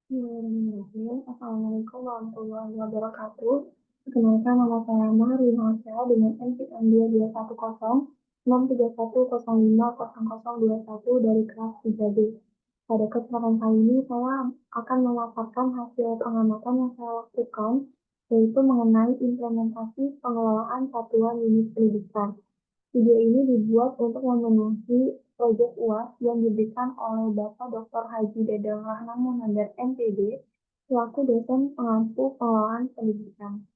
Bismillahirrahmanirrahim. Assalamualaikum warahmatullahi wabarakatuh. Perkenalkan, nama saya Maharlin Alsel dengan NPM 221063105021 dari kelas 3B. Pada kesempatan kali ini saya akan memaparkan hasil pengamatan yang saya lakukan, yaitu mengenai implementasi pengelolaan satuan unit pendidikan. Video ini dibuat untuk memenuhi proyek UAS yang diberikan oleh Bapak Dr. Haji Dedang Rahna Munandar MPD selaku dosen pengampu pengelolaan pendidikan.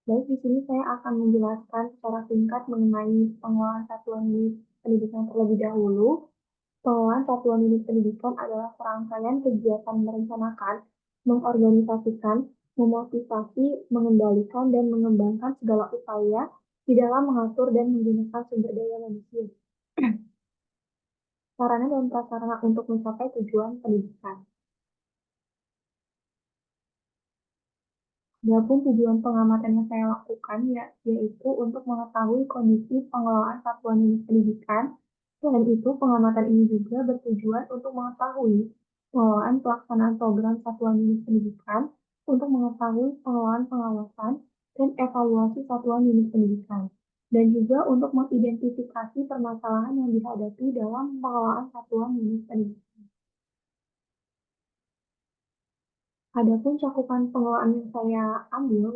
Baik, di sini saya akan menjelaskan secara singkat mengenai pengelolaan satuan unit pendidikan terlebih dahulu. Pengelolaan satuan unit pendidikan adalah serangkaian kegiatan merencanakan, mengorganisasikan, memotivasi, mengendalikan, dan mengembangkan segala upaya di dalam mengatur dan menggunakan sumber daya manusia, sarana dan prasarana untuk mencapai tujuan pendidikan. Adapun tujuan pengamatan yang saya lakukan yaitu untuk mengetahui kondisi pengelolaan satuan unit pendidikan. Selain itu, pengamatan ini juga bertujuan untuk mengetahui pengelolaan pelaksanaan program satuan unit pendidikan, untuk mengetahui pengelolaan pengawasan dan evaluasi satuan unit pendidikan, dan juga untuk mengidentifikasi permasalahan yang dihadapi dalam pengelolaan satuan unit pendidikan. Adapun cakupan pengelolaan yang saya ambil,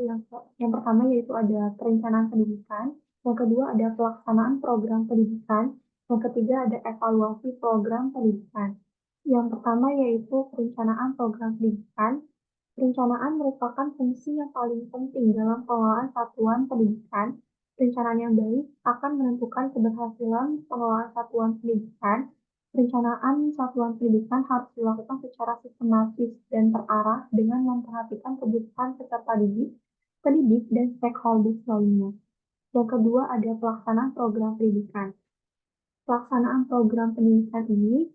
yang pertama yaitu ada perencanaan pendidikan, yang kedua ada pelaksanaan program pendidikan, yang ketiga ada evaluasi program pendidikan. Yang pertama yaitu perencanaan program pendidikan. Perencanaan merupakan fungsi yang paling penting dalam pengelolaan satuan pendidikan. Perencanaan yang baik akan menentukan keberhasilan pengelolaan satuan pendidikan. Perencanaan satuan pendidikan harus dilakukan secara sistematis dan terarah dengan memperhatikan kebutuhan peserta didik, pendidik, dan stakeholders lainnya. Yang kedua ada pelaksanaan program pendidikan. Pelaksanaan program pendidikan ini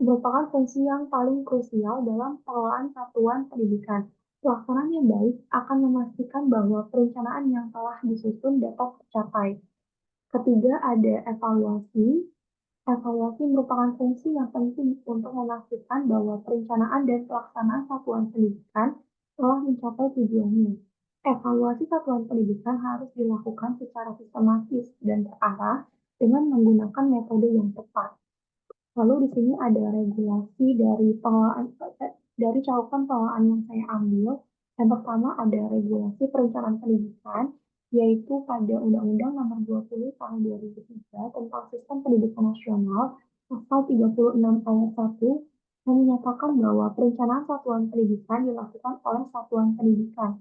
merupakan fungsi yang paling krusial dalam pengelolaan satuan pendidikan. Pelaksanaan yang baik akan memastikan bahwa perencanaan yang telah disusun dapat tercapai. Ketiga, ada evaluasi. Evaluasi merupakan fungsi yang penting untuk memastikan bahwa perencanaan dan pelaksanaan satuan pendidikan telah mencapai tujuannya. Evaluasi satuan pendidikan harus dilakukan secara sistematis dan terarah dengan menggunakan metode yang tepat. Lalu di sini ada regulasi dari pengelolaan dari cakupan pengelolaan yang saya ambil. Yang pertama ada regulasi perencanaan pendidikan, yaitu pada Undang-Undang Nomor 20 Tahun 2003 tentang Sistem Pendidikan Nasional Pasal 36 Ayat 1 yang menyatakan bahwa perencanaan satuan pendidikan dilakukan oleh satuan pendidikan.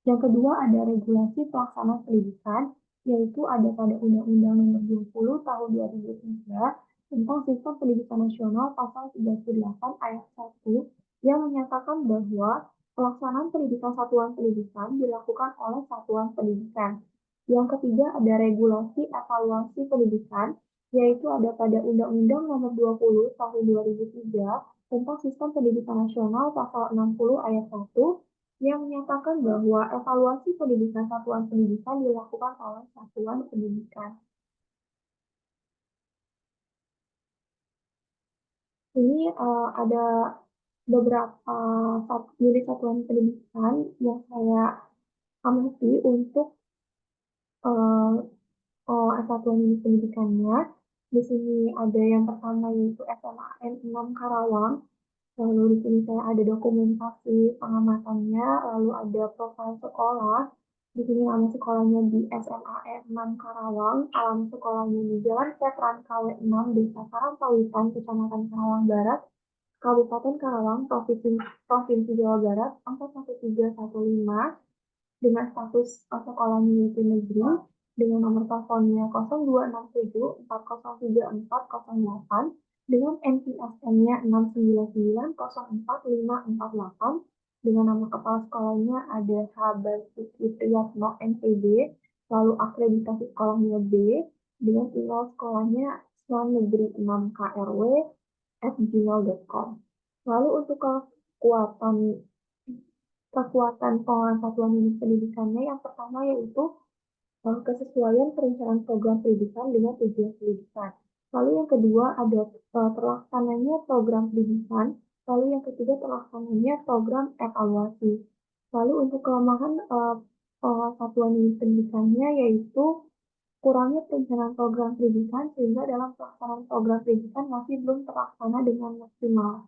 Yang kedua ada regulasi pelaksanaan pendidikan, yaitu ada pada Undang-Undang Nomor 20 Tahun 2003 tentang Sistem Pendidikan Nasional Pasal 38 Ayat 1 yang menyatakan bahwa pelaksanaan pendidikan satuan pendidikan dilakukan oleh satuan pendidikan. Yang ketiga ada regulasi evaluasi pendidikan, yaitu ada pada Undang-Undang Nomor 20 Tahun 2003 tentang Sistem Pendidikan Nasional Pasal 60 Ayat 1 yang menyatakan bahwa evaluasi pendidikan satuan pendidikan dilakukan oleh satuan pendidikan. Ini ada beberapa unit satuan pendidikan yang saya amati untuk satuan unit pendidikannya. Di sini ada yang pertama yaitu SMAN 6 Karawang. Lalu di sini saya ada dokumentasi pengamatannya, lalu ada profil sekolah. Di sini nama sekolahnya di SMAN 6 Karawang, alamat sekolahnya di Jalan Veteran KW 6, Desa Karangpawitan, Kecamatan Karawang Barat, Kabupaten Karawang, Provinsi Jawa Barat, 41315, dengan status sekolahnya yaitu negeri, dengan nomor teleponnya 0267403408, dengan NPSN-nya 699044548, dengan nama kepala sekolahnya ada H. Basuki Priyatno NPD, lalu akreditasi sekolahnya B, dengan email sekolahnya islamnegeri6krw@gmail.com. Lalu untuk kekuatan pengelolaan satuan unit pendidikannya yang pertama yaitu kesesuaian perencanaan program pendidikan dengan tujuan pendidikan. Lalu yang kedua ada terlaksananya program pendidikan. Lalu yang ketiga terlaksananya program evaluasi. Lalu untuk kelemahan satuan unit pendidikannya yaitu kurangnya perencanaan program pendidikan sehingga dalam pelaksanaan program pendidikan masih belum terlaksana dengan maksimal.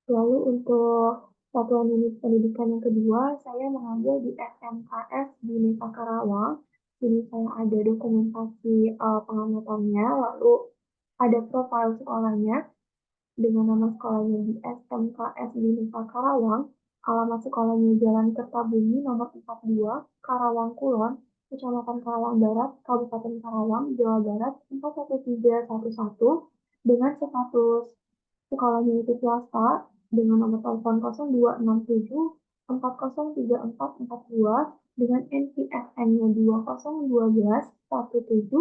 Lalu untuk satuan unit pendidikan yang kedua, saya mengambil di SMKS di Nesa Karawang. Ini saya ada dokumentasi pengamatannya, lalu ada profil sekolahnya dengan nama sekolahnya di SMKS di Nesa Karawang, alamat sekolahnya Jalan Kertabumi nomor 42, Karawang Kulon, Kecamatan Karawang Barat, Kabupaten Karawang, Jawa Barat 41311 dengan status sekolahnya itu swasta dengan nomor telepon 0267 403442 dengan NPSN-nya 2012 17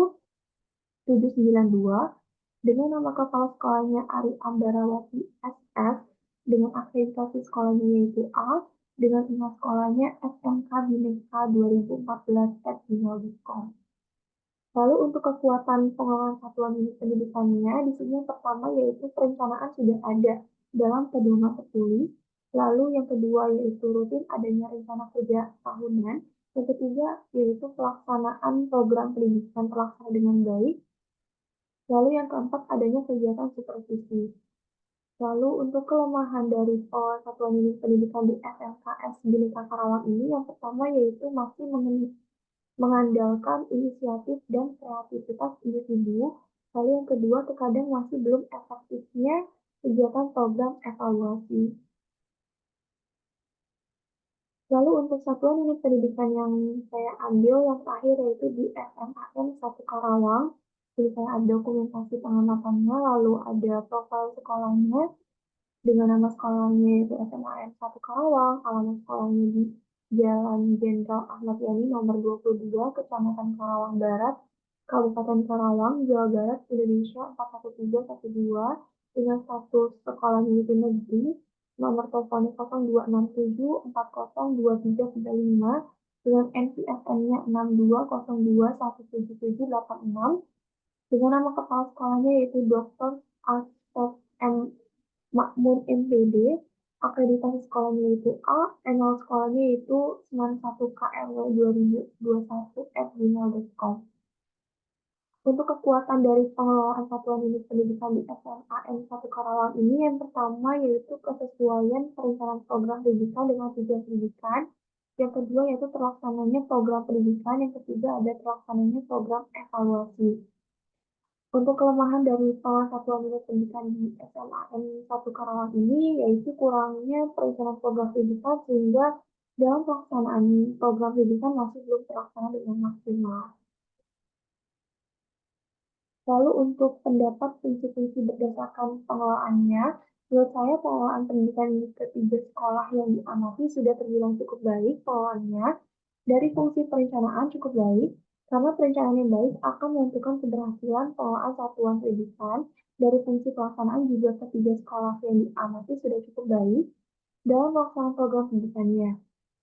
792 dengan nama kepala sekolahnya Ari Ambarawati SS dengan akreditasi sekolahnya yaitu A dengan email sekolahnya SMK Bineka 2014@gmail.com. Lalu untuk kekuatan pengelolaan satuan unit pendidikannya, di sini yang pertama yaitu perencanaan sudah ada dalam pedoman tertulis. Lalu yang kedua yaitu rutin adanya rencana kerja tahunan. Yang ketiga yaitu pelaksanaan program pendidikan terlaksana dengan baik. Lalu yang keempat adanya kegiatan supervisi. Lalu untuk kelemahan dari satuan unit pendidikan di SMKS Bhinneka Karawang ini, yang pertama yaitu masih mengandalkan inisiatif dan kreativitas individu. Lalu yang kedua, terkadang masih belum efektifnya kegiatan program evaluasi. Lalu untuk satuan unit pendidikan yang saya ambil yang terakhir yaitu di SMAN 1 Karawang. Jadi saya ada dokumentasi pengamatannya, lalu ada profil sekolahnya, dengan nama sekolahnya yaitu SMAN 1 Karawang, alamat sekolahnya di Jalan Jenderal Ahmad Yani nomor 22, Kecamatan Karawang Barat, Kabupaten Karawang, Jawa Barat, Indonesia 41312, dengan status sekolahnya itu negeri, nomor teleponnya 0267 402335, dengan NPSN-nya 6202177786, dengan nama kepala sekolahnya yaitu Dr. Asep M. Makmur MPD, akreditasi sekolahnya yaitu A, email sekolahnya yaitu 91KRW2021@gmail.com. Untuk kekuatan dari pengelolaan satuan unit pendidikan di SMAN 1 Karawang ini yang pertama yaitu kesesuaian perencanaan program pendidikan dengan tujuan pendidikan. Yang kedua yaitu terlaksananya program pendidikan. Yang ketiga ada terlaksananya program evaluasi. Untuk kelemahan dari satuan unit pendidikan di SMAN 1 Karawang ini yaitu kurangnya perencanaan program pendidikan sehingga dalam pelaksanaan program pendidikan masih belum terlaksana dengan maksimal. Lalu untuk pendapat fungsi-fungsi berdasarkan pengelolaannya, menurut saya pengelolaan pendidikan di ketiga sekolah yang diamati sudah terbilang cukup baik pengelolaannya. Dari fungsi perencanaan cukup baik, karena perencanaan yang baik akan menentukan keberhasilan pengelolaan satuan pendidikan. Dari fungsi pelaksanaan juga ketiga sekolah yang diamati sudah cukup baik dalam pelaksanaan program pendidikannya.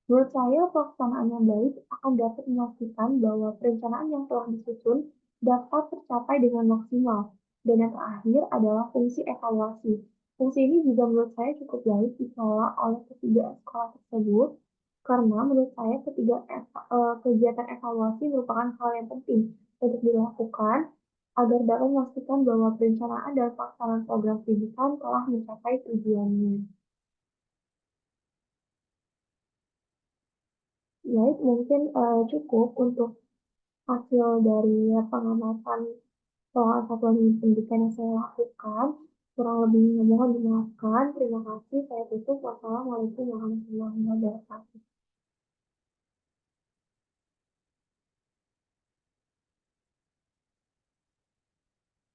Menurut saya, pelaksanaan yang baik akan dapat memastikan bahwa perencanaan yang telah disusun dapat tercapai dengan maksimal. Dan yang terakhir adalah fungsi evaluasi. Fungsi ini juga menurut saya cukup baik dikelola oleh ketiga sekolah tersebut, karena menurut saya kegiatan evaluasi merupakan hal yang penting untuk dilakukan agar dapat memastikan bahwa perencanaan dan pelaksanaan program pendidikan telah mencapai tujuannya. Baik, mungkin cukup untuk hasil dari pengamatan soal satuan pendidikan yang saya lakukan. Kurang lebihnya mohon dimaafkan. Terima kasih. Saya tutup. Wassalamualaikum warahmatullahi wabarakatuh.